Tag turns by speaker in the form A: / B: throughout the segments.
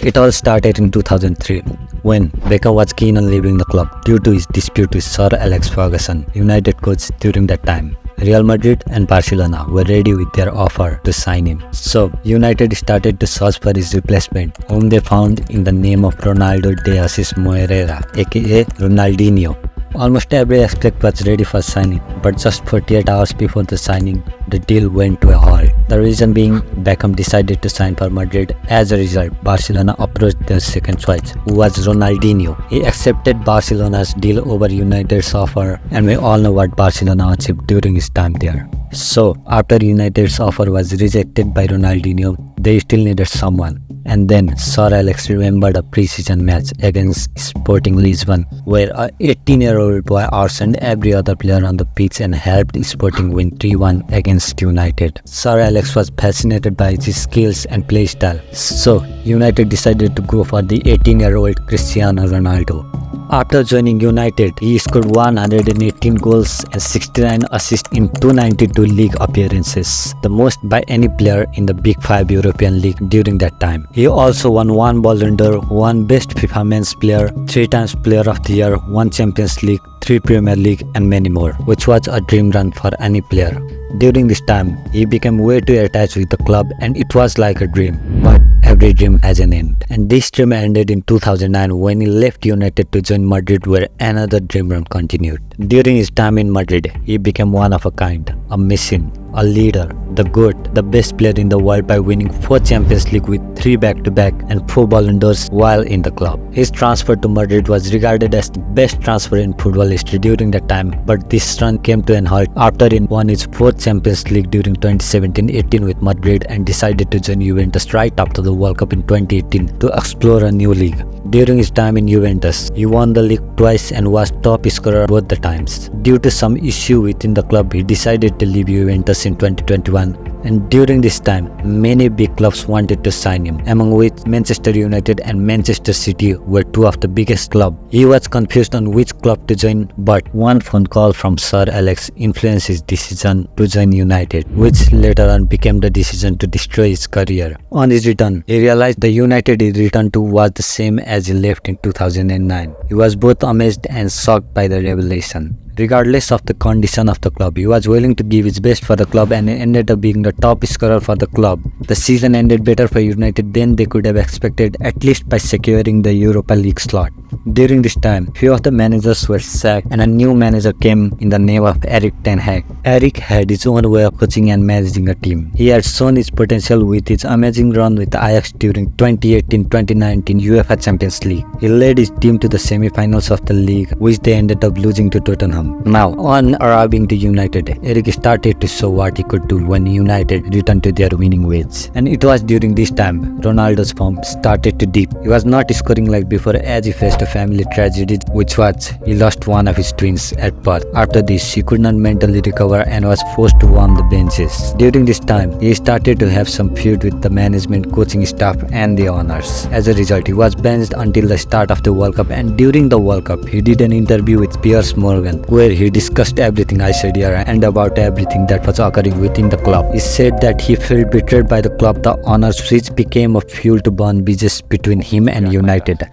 A: It all started in 2003 when Beckham was keen on leaving the club due to his dispute with Sir Alex Ferguson, United coach during that time. Real Madrid and Barcelona were ready with their offer to sign him. So United started to search for his replacement, whom they found in the name of Ronaldo de Assis Moreira, aka Ronaldinho. Almost every aspect was ready for signing, but just 48 hours before the signing, the deal went to a halt. The reason being, Beckham decided to sign for Madrid. As a result, Barcelona approached their second choice, who was Ronaldinho. He accepted Barcelona's deal over United's offer, and we all know what Barcelona achieved during his time there. So, after United's offer was rejected by Ronaldinho, they still needed someone. And then Sir Alex remembered a pre-season match against Sporting Lisbon, where a 18-year-old boy outshined every other player on the pitch and helped Sporting win 3-1 against United. Sir Alex was fascinated by his skills and play style, so United decided to go for the 18-year-old Cristiano Ronaldo. After joining United, he scored 118 goals and 69 assists in 292 league appearances, the most by any player in the Big 5 European League during that time. He also won 1 Ballon d'Or, 1 Best FIFA Men's Player, 3 times Player of the Year, 1 Champions League, 3 Premier League and many more, which was a dream run for any player. During this time, he became way too attached with the club and it was like a dream. But every dream has an end. And this dream ended in 2009 when he left United to join Madrid, where another dream run continued. During his time in Madrid, he became one of a kind, a machine, a leader, the GOAT, the best player in the world by winning 4 Champions League with 3 back-to-back and 4 Ballon d'Ors while in the club. His transfer to Madrid was regarded as the best transfer in football history during that time, but this run came to an halt after he won his 4th Champions League during 2017-18 with Madrid and decided to join Juventus right after the World Cup in 2018 to explore a new league. During his time in Juventus, he won the league twice and was top scorer both the times. Due to some issue within the club, he decided to leave Juventus in 2021, and during this time, many big clubs wanted to sign him, among which Manchester United and Manchester City were 2 of the biggest clubs. He was confused on which club to join, but one phone call from Sir Alex influenced his decision to join United, which later on became the decision to destroy his career. On his return, he realized the United he returned to was the same as he left in 2009. He was both amazed and shocked by the revelation. Regardless of the condition of the club, he was willing to give his best for the club and ended up being the top scorer for the club. The season ended better for United than they could have expected, at least by securing the Europa League slot. During this time, few of the managers were sacked and a new manager came in the name of Erik ten Hag. Erik had his own way of coaching and managing a team. He had shown his potential with his amazing run with Ajax during 2018-2019 UEFA Champions League. He led his team to the semi-finals of the league, which they ended up losing to Tottenham. Now, on arriving to United, Erik started to show what he could do when United returned to their winning ways. And it was during this time, Ronaldo's form started to dip. He was not scoring like before as he faced a family tragedy, which was he lost one of his twins at birth. After this, he could not mentally recover and was forced to warm the benches. During this time, he started to have some feud with the management, coaching staff and the owners. As a result, he was benched until the start of the World Cup, and during the World Cup, he did an interview with Piers Morgan, where he discussed everything I said here and about everything that was occurring within the club. He said that he felt betrayed by the club, the owners, which became a fuel to burn bridges between him and United.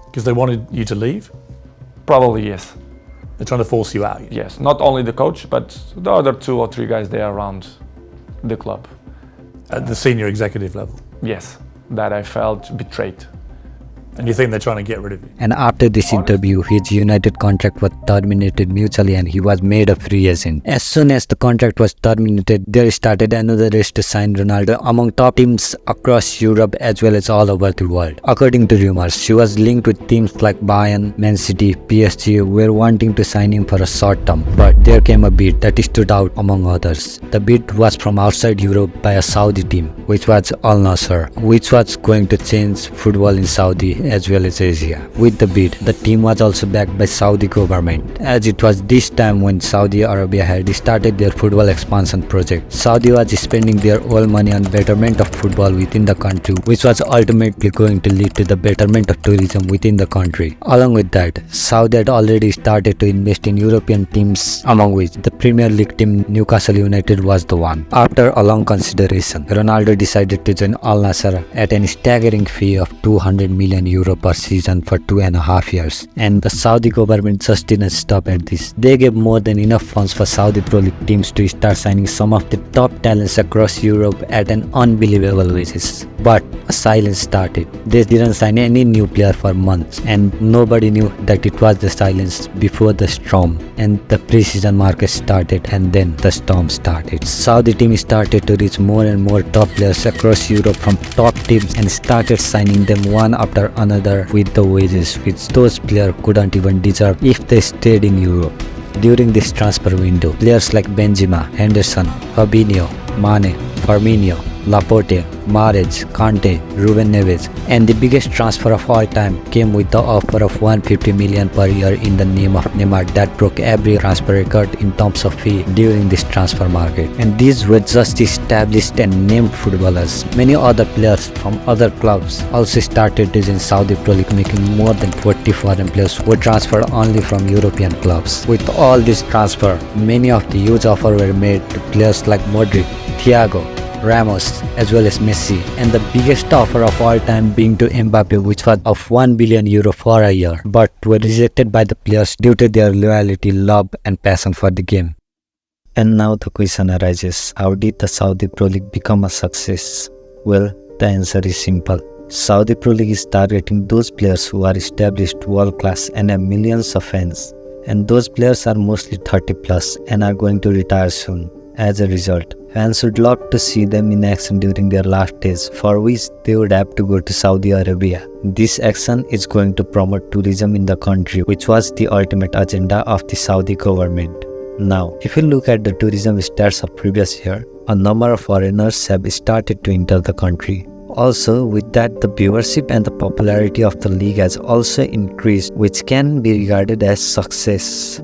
B: Because they wanted you to leave?
C: Probably yes.
B: They're trying to force you out?
C: Yes, not only the coach, but the other 2 or 3 guys there around the club.
B: At the senior executive level?
C: Yes, that I felt betrayed.
B: And you think they're trying to get rid of you?
A: And after this interview, his United contract was terminated mutually and he was made a free agent. As soon as the contract was terminated, there started another race to sign Ronaldo among top teams across Europe as well as all over the world. According to rumors, she was linked with teams like Bayern, Man City, PSG were wanting to sign him for a short term. But there came a bid that stood out among others. The bid was from outside Europe by a Saudi team, which was Al Nassr, which was going to change football in Saudi as well as Asia. With the bid, the team was also backed by Saudi government, as it was this time when Saudi Arabia had started their football expansion project. Saudi was spending their all money on betterment of football within the country, which was ultimately going to lead to the betterment of tourism within the country. Along with that, Saudi had already started to invest in European teams, among which the Premier League team Newcastle United was the one. After a long consideration, Ronaldo decided to join Al Nassr at a staggering fee of €200 million per season for 2.5 years. And the Saudi government just didn't stop at this. They gave more than enough funds for Saudi Pro League teams to start signing some of the top talents across Europe at an unbelievable basis. But a silence started. They didn't sign any new player for months, and nobody knew that it was the silence before the storm. And the pre-season market started, and then the storm started. Saudi team started to reach more and more top players across Europe from top teams and started signing them one after another with the wages which those players couldn't even deserve if they stayed in Europe. During this transfer window, players like Benzema, Henderson, Fabinho, Mane, Firmino, Laporte, Mahrez, Kante, Ruben Neves, and the biggest transfer of all time came with the offer of 150 million per year in the name of Neymar that broke every transfer record in terms of fee during this transfer market. And these were just established and named footballers. Many other players from other clubs also started this in Saudi Pro League, making more than 40 foreign players were transferred only from European clubs. With all this transfer, many of the huge offers were made to players like Modric, Thiago, Ramos, as well as Messi, and the biggest offer of all time being to Mbappe, which was of €1 billion for a year, but were rejected by the players due to their loyalty, love, and passion for the game. And now the question arises, how did the Saudi Pro League become a success? Well, the answer is simple. Saudi Pro League is targeting those players who are established world-class and have millions of fans, and those players are mostly 30 plus and are going to retire soon. As a result, fans would love to see them in action during their last days, for which they would have to go to Saudi Arabia. This action is going to promote tourism in the country, which was the ultimate agenda of the Saudi government. Now, if you look at the tourism stats of previous year, a number of foreigners have started to enter the country. Also, with that, the viewership and the popularity of the league has also increased, which can be regarded as success.